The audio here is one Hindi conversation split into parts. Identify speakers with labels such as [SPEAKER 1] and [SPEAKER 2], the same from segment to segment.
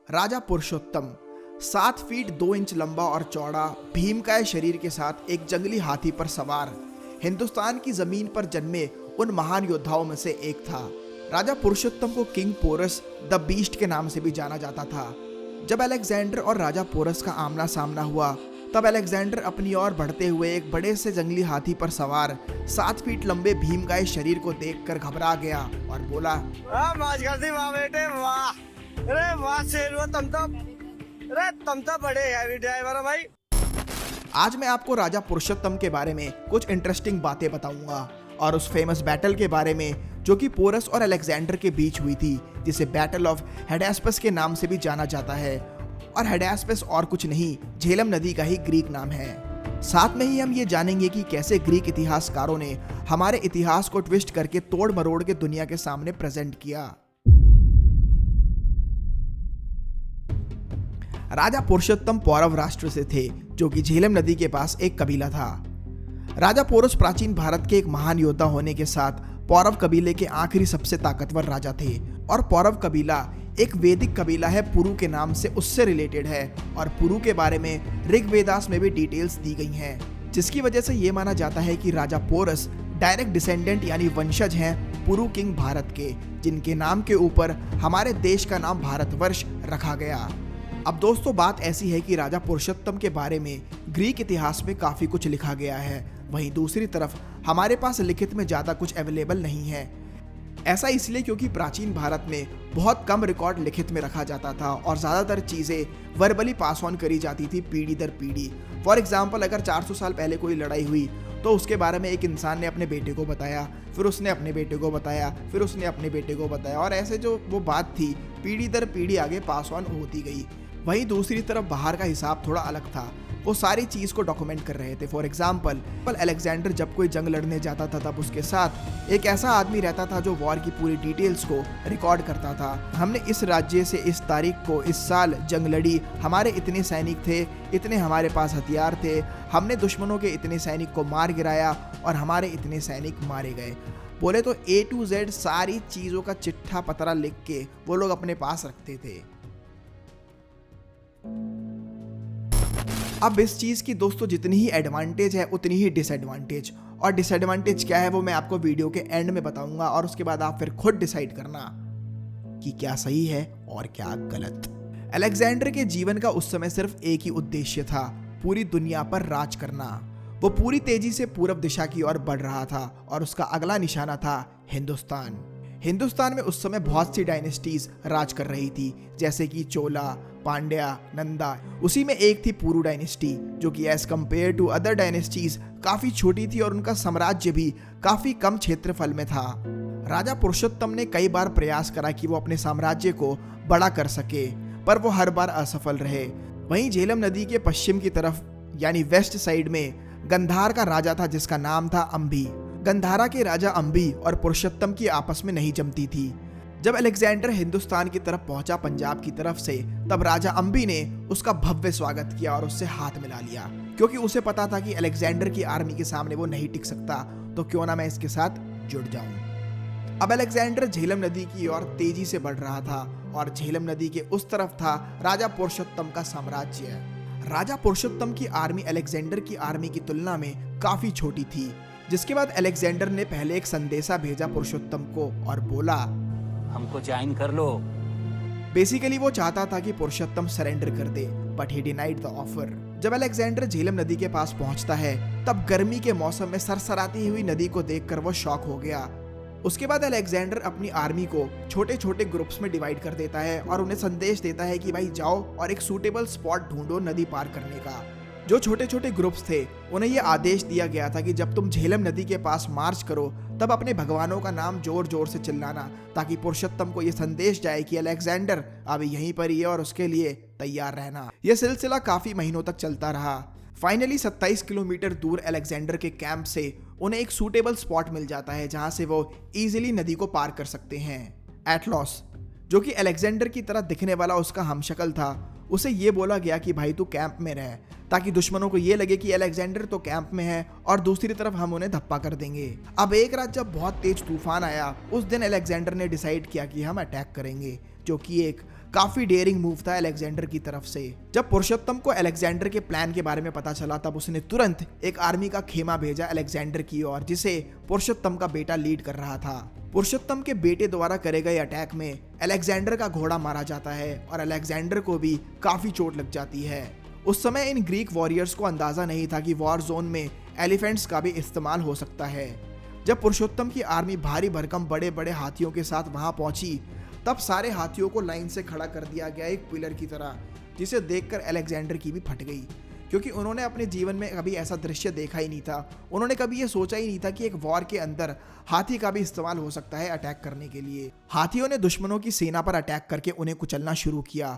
[SPEAKER 1] राजा पुरुषोत्तम 7 फीट 2 इंच लंबा और चौड़ा भीमकाय शरीर के साथ एक जंगली हाथी पर सवार हिंदुस्तान की जमीन पर जन्मे उन महान योद्धाओं में से एक था। राजा पुरुषोत्तम को किंग पोरस द बीस्ट के नाम से भी जाना जाता था। जब अलेक्जेंडर और राजा पोरस का आमना सामना हुआ तब अलेक्जेंडर अपनी ओर बढ़ते हुए एक बड़े से जंगली हाथी पर सवार 7 फीट लंबे भीमकाय शरीर को देखकर घबरा गया और बोला,
[SPEAKER 2] वाह बेटे वाह, अरे वाह शेर तुम तो बड़े हैवी ड्राइवर हो भाई।
[SPEAKER 1] आज मैं आपको राजा पुरुषोत्तम के बारे में कुछ इंटरेस्टिंग बातें बताऊंगा और उस फेमस बैटल के बारे में जो कि पोरस और अलेक्जेंडर के बीच हुई थी, जिसे बैटल ऑफ हेडेस्पस के नाम से भी जाना जाता है। और हेडेस्पस और कुछ नहीं, झेलम नदी का ही ग्रीक नाम है। साथ में ही हम ये जानेंगे कि कैसे ग्रीक इतिहासकारों ने हमारे इतिहास को ट्विस्ट करके तोड़ मरोड़ के दुनिया के सामने प्रेजेंट किया। राजा पुरुषोत्तम पौरव राष्ट्र से थे, जो कि झेलम नदी के पास एक कबीला था। राजा पोरस प्राचीन भारत के एक महान योद्धा होने के साथ पौरव कबीले के आखिरी सबसे ताकतवर राजा थे। और पौरव कबीला एक वैदिक कबीला है, पुरु के नाम से उससे रिलेटेड है। और पुरु के बारे में ऋग्वेदास में भी डिटेल्स दी गई हैं, जिसकी वजह से ये माना जाता है कि राजा पोरस डायरेक्ट डिसेंडेंट यानी वंशज हैं पुरु किंग भारत के, जिनके नाम के ऊपर हमारे देश का नाम भारतवर्ष रखा गया। अब दोस्तों, बात ऐसी है कि राजा पुरुषोत्तम के बारे में ग्रीक इतिहास में काफ़ी कुछ लिखा गया है, वहीं दूसरी तरफ हमारे पास लिखित में ज़्यादा कुछ अवेलेबल नहीं है। ऐसा इसलिए क्योंकि प्राचीन भारत में बहुत कम रिकॉर्ड लिखित में रखा जाता था और ज़्यादातर चीज़ें वर्बली पास ऑन करी जाती थी पीढ़ी दर पीढ़ी। फॉर एग्जाम्पल, अगर 400 साल पहले कोई लड़ाई हुई तो उसके बारे में एक इंसान ने अपने बेटे को बताया, फिर उसने अपने बेटे को बताया, फिर उसने अपने बेटे को बताया, और ऐसे जो वो बात थी पीढ़ी दर पीढ़ी आगे पास ऑन होती गई। वहीं दूसरी तरफ बाहर का हिसाब थोड़ा अलग था, वो सारी चीज़ को डॉक्यूमेंट कर रहे थे। फॉर एग्जाम्पल, अलेक्जेंडर जब कोई जंग लड़ने जाता था तब उसके साथ एक ऐसा आदमी रहता था जो वॉर की पूरी डिटेल्स को रिकॉर्ड करता था। हमने इस राज्य से इस तारीख को इस साल जंग लड़ी, हमारे इतने सैनिक थे, इतने हमारे पास हथियार थे, हमने दुश्मनों के इतने सैनिक को मार गिराया और हमारे इतने सैनिक मारे गए। बोले तो A to Z सारी चीज़ों का चिट्ठा पतरा लिख के वो लोग अपने पास रखते थे। अब इस चीज़ की दोस्तों जितनी ही एडवांटेज है उतनी ही डिसएडवांटेज, और डिसएडवांटेज क्या है वो मैं आपको वीडियो के एंड में बताऊंगा, और उसके बाद आप फिर खुद डिसाइड करना कि क्या सही है और क्या गलत। अलेक्जेंडर के जीवन का उस समय सिर्फ एक ही उद्देश्य था, पूरी दुनिया पर राज करना। वो पूरी तेजी से पूरब दिशा की ओर बढ़ रहा था और उसका अगला निशाना था हिंदुस्तान। हिंदुस्तान में उस समय बहुत सी डायनेस्टीज राज कर रही थी, जैसे कि चोला, पांड्या, नंदा। उसी में एक थी पुरु डायनेस्टी, जो कि as compare to other dynasties काफी छोटी थी और उनका साम्राज्य भी काफी कम क्षेत्रफल में था। राजा पुरुषोत्तम ने कई बार प्रयास करा कि वो अपने साम्राज्य को बड़ा कर सके, पर वो हर बार असफल रहे। वहीं झेलम नदी के पश्चिम की तरफ यानी वेस्ट साइड में गंधार का राजा था, जिसका नाम था अंबी। गंधारा के राजा अंबी और पुरुषोत्तम की आपस में नहीं जमती थी। जब अलेक्जेंडर हिंदुस्तान की तरफ पहुंचा पंजाब की तरफ से, तब राजा अंबी ने उसका भव्य स्वागत किया और उससे हाथ मिला लिया, क्योंकि उसे पता था कि अलेक्जेंडर की आर्मी के सामने वो नहीं टिक सकता, तो क्यों ना मैं इसके साथ जुड़ जाऊं। अब अलेक्जेंडर झेलम नदी की ओर तेजी से बढ़ रहा था और झेलम नदी के उस तरफ था राजा पुरुषोत्तम का साम्राज्य। राजा पुरुषोत्तम की आर्मी अलेक्जेंडर की आर्मी की तुलना में काफी छोटी थी, जिसके बाद अलेक्जेंडर ने पहले एक संदेशा भेजा पुरुषोत्तम को और बोला,
[SPEAKER 3] हमको ज्वाइन कर लो।
[SPEAKER 1] बेसिकली वो चाहता था कि पुरुषोत्तम सरेंडर कर दे, but he denied the offer. जब अलेक्जेंडर झेलम नदी के पास पहुंचता है तब गर्मी के मौसम में सरसराती हुई नदी को देखकर वो शॉक हो गया। उसके बाद अलेक्जेंडर अपनी आर्मी को छोटे छोटे ग्रुप्स में डिवाइड कर देता है और उन्हें संदेश देता है कि भाई जाओ और एक सूटेबल स्पॉट ढूंढो नदी पार करने का। जो छोटे छोटे ग्रुप्स थे उन्हें यह आदेश दिया गया था कि जब तुम झेलम नदी के पास मार्च करो तब अपने भगवानों का नाम जोर जोर से चिल्लाना, ताकि पुरुषोत्तम को यह संदेश जाए कि अलेक्जेंडर अभी यहीं पर ही है और उसके लिए तैयार रहना। यह सिलसिला काफी महीनों तक चलता रहा। फाइनली 27 किलोमीटर दूर अलेक्जेंडर के कैंप से उन्हें एक सूटेबल स्पॉट मिल जाता है जहां से वो इजीली नदी को पार कर सकते हैं। एटलॉस, जो कि अलेक्जेंडर की तरह दिखने वाला उसका हमशक्ल था, उसे ये बोला गया कि भाई तू कैंप में रह, ताकि दुश्मनों को ये लगे कि अलेक्जेंडर तो कैंप में है और दूसरी तरफ हम उन्हें धप्पा कर देंगे। अब एक रात जब बहुत तेज तूफान आया, उस दिन अलेक्जेंडर ने डिसाइड किया कि हम अटैक करेंगे, जो कि एक काफी डेयरिंग मूव था अलेक्जेंडर की तरफ से। जब पुरुषोत्तम को अलेक्जेंडर के प्लान के बारे में पता चला तब उसने तुरंत एक आर्मी का खेमा भेजा अलेक्जेंडर की ओर, जिसे पुरुषोत्तम का बेटा लीड कर रहा था। पुरुषोत्तम के बेटे द्वारा करे गए अटैक में अलेक्जेंडर का घोड़ा मारा जाता है और अलेक्जेंडर को भी काफी चोट लग जाती है। उस समय इन ग्रीक वॉरियर्स को अंदाजा नहीं था कि वॉर जोन में एलिफेंट्स का भी इस्तेमाल हो सकता है। जब पुरुषोत्तम की आर्मी भारी भरकम बड़े बड़े हाथियों के साथ वहां पहुंची तब सारे हाथियों को लाइन से खड़ा कर दिया गया एक पिलर की तरह, जिसे देखकर अलेक्जेंडर की भी फट गई, क्योंकि उन्होंने अपने जीवन में कभी ऐसा दृश्य देखा ही नहीं था। उन्होंने कभी ये सोचा ही नहीं था कि एक वॉर के अंदर हाथी का भी इस्तेमाल हो सकता है अटैक करने के लिए। हाथियों ने दुश्मनों की सेना पर अटैक करके उन्हें कुचलना शुरू किया।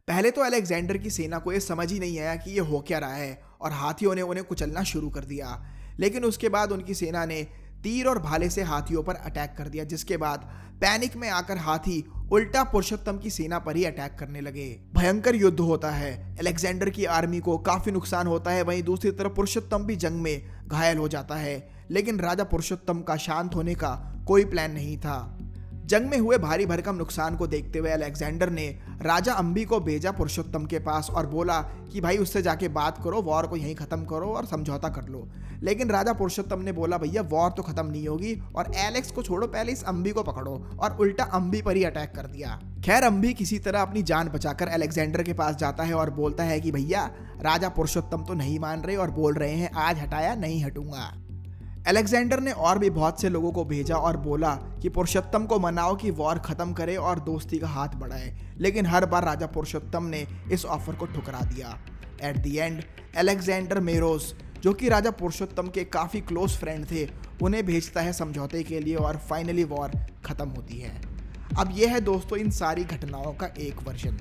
[SPEAKER 1] पहले तो अलेक्जेंडर की सेना को ये समझ ही नहीं आया कि ये हो क्या रहा है और हाथियों ने उन्हें कुचलना शुरू कर दिया। लेकिन उसके बाद उनकी सेना ने तीर और भाले से हाथियों पर अटैक कर दिया, जिसके बाद पैनिक में आकर हाथी उल्टा पुरुषोत्तम की सेना पर ही अटैक करने लगे। भयंकर युद्ध होता है, अलेक्जेंडर की आर्मी को काफी नुकसान होता है। वहीं दूसरी तरफ पुरुषोत्तम भी जंग में घायल हो जाता है, लेकिन राजा पुरुषोत्तम का शांत होने का कोई प्लान नहीं था। जंग में हुए भारी भरकम नुकसान को देखते हुए अलेक्जेंडर ने राजा अंबी को भेजा पुरुषोत्तम के पास और बोला कि भाई उससे जाके बात करो, वॉर को यहीं खत्म करो और समझौता कर लो। लेकिन राजा पुरुषोत्तम ने बोला भैया वॉर तो खत्म नहीं होगी और एलेक्स को छोड़ो, पहले इस अंबी को पकड़ो, और उल्टा अंबी पर ही अटैक कर दिया। खैर अंबी किसी तरह अपनी जान बचाकर अलेक्जेंडर के पास जाता है और बोलता है कि भैया राजा पुरुषोत्तम तो नहीं मान रहे और बोल रहे हैं आज हटाया नहीं हटूंगा। अलेक्जेंडर ने और भी बहुत से लोगों को भेजा और बोला कि पुरुषोत्तम को मनाओ कि वॉर खत्म करे और दोस्ती का हाथ बढ़ाए, लेकिन हर बार राजा पुरुषोत्तम ने इस ऑफर को ठुकरा दिया। एट द एंड अलेक्जेंडर मेरोस, जो कि राजा पुरुषोत्तम के काफ़ी क्लोज फ्रेंड थे, उन्हें भेजता है समझौते के लिए और फाइनली वॉर खत्म होती है। अब यह है दोस्तों इन सारी घटनाओं का एक वर्जन।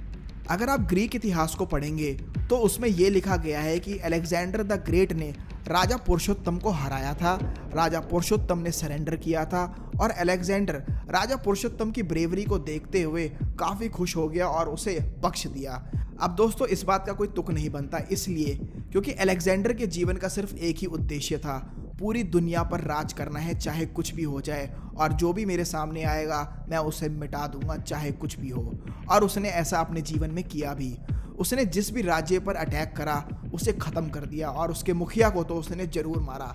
[SPEAKER 1] अगर आप ग्रीक इतिहास को पढ़ेंगे तो उसमें यह लिखा गया है कि अलेक्जेंडर द ग्रेट ने राजा पुरुषोत्तम को हराया था, राजा पुरुषोत्तम ने सरेंडर किया था और अलेक्जेंडर राजा पुरुषोत्तम की ब्रेवरी को देखते हुए काफ़ी खुश हो गया और उसे बख्श दिया। अब दोस्तों इस बात का कोई तुक नहीं बनता, इसलिए क्योंकि अलेक्जेंडर के जीवन का सिर्फ एक ही उद्देश्य था, पूरी दुनिया पर राज करना है चाहे कुछ भी हो जाए, और जो भी मेरे सामने आएगा मैं उसे मिटा दूंगा चाहे कुछ भी हो। और उसने ऐसा अपने जीवन में किया भी। उसने जिस भी राज्य पर अटैक करा उसे ख़त्म कर दिया और उसके मुखिया को तो उसने ज़रूर मारा।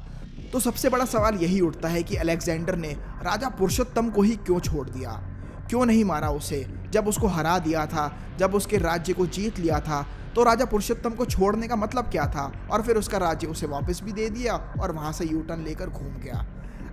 [SPEAKER 1] तो सबसे बड़ा सवाल यही उठता है कि अलेक्जेंडर ने राजा पुरुषोत्तम को ही क्यों छोड़ दिया, क्यों नहीं मारा उसे? जब उसको हरा दिया था, जब उसके राज्य को जीत लिया था, तो राजा पुरुषोत्तम को छोड़ने का मतलब क्या था? और फिर उसका राज्य उसे वापस भी दे दिया और वहाँ से यू टर्न लेकर घूम गया।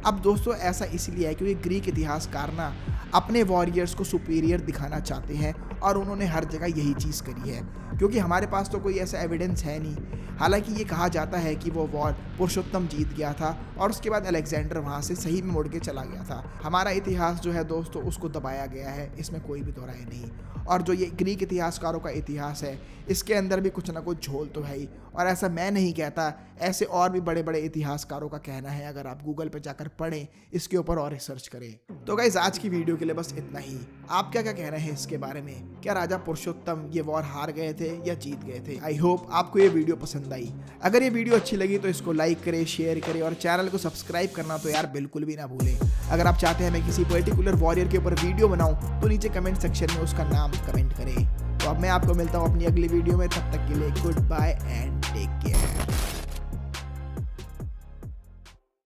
[SPEAKER 1] अब दोस्तों ऐसा इसलिए है क्योंकि ग्रीक इतिहासकार ना अपने वॉरियर्स को सुपीरियर दिखाना चाहते हैं और उन्होंने हर जगह यही चीज़ करी है, क्योंकि हमारे पास तो कोई ऐसा एविडेंस है नहीं। हालांकि ये कहा जाता है कि वो वॉर पुरुषोत्तम जीत गया था और उसके बाद अलेक्जेंडर वहाँ से सही में मुड़ के चला गया था। हमारा इतिहास जो है दोस्तों उसको दबाया गया है, इसमें कोई भी दोहराई नहीं। और जो ये ग्रीक इतिहासकारों का इतिहास है इसके अंदर भी कुछ ना कुछ झोल तो है ही, और ऐसा मैं नहीं कहता, ऐसे और भी बड़े बड़े इतिहासकारों का कहना है। अगर आप गूगल पे जाकर पढ़ें, इसके ऊपर और रिसर्च करें। तो गाइस आज की वीडियो के लिए बस इतना ही। आप क्या क्या कह रहे हैं इसके बारे में? क्या राजा पुरुषोत्तम ये वॉर हार गए थे या जीत गए थे? आई होप आपको ये वीडियो पसंद आई। अगर ये वीडियो अच्छी लगी तो इसको लाइक करें, शेयर करें और चैनल को सब्सक्राइब करना तो यार बिल्कुल भी ना भूलें। अगर आप चाहते हैं मैं किसी पर्टिकुलर वॉरियर के ऊपर वीडियो बनाऊं तो नीचे कमेंट सेक्शन में उसका नाम कमेंट करें। तो अब मैं आपको मिलता हूं अपनी अगली वीडियो में, तब तक के लिए good bye and take care.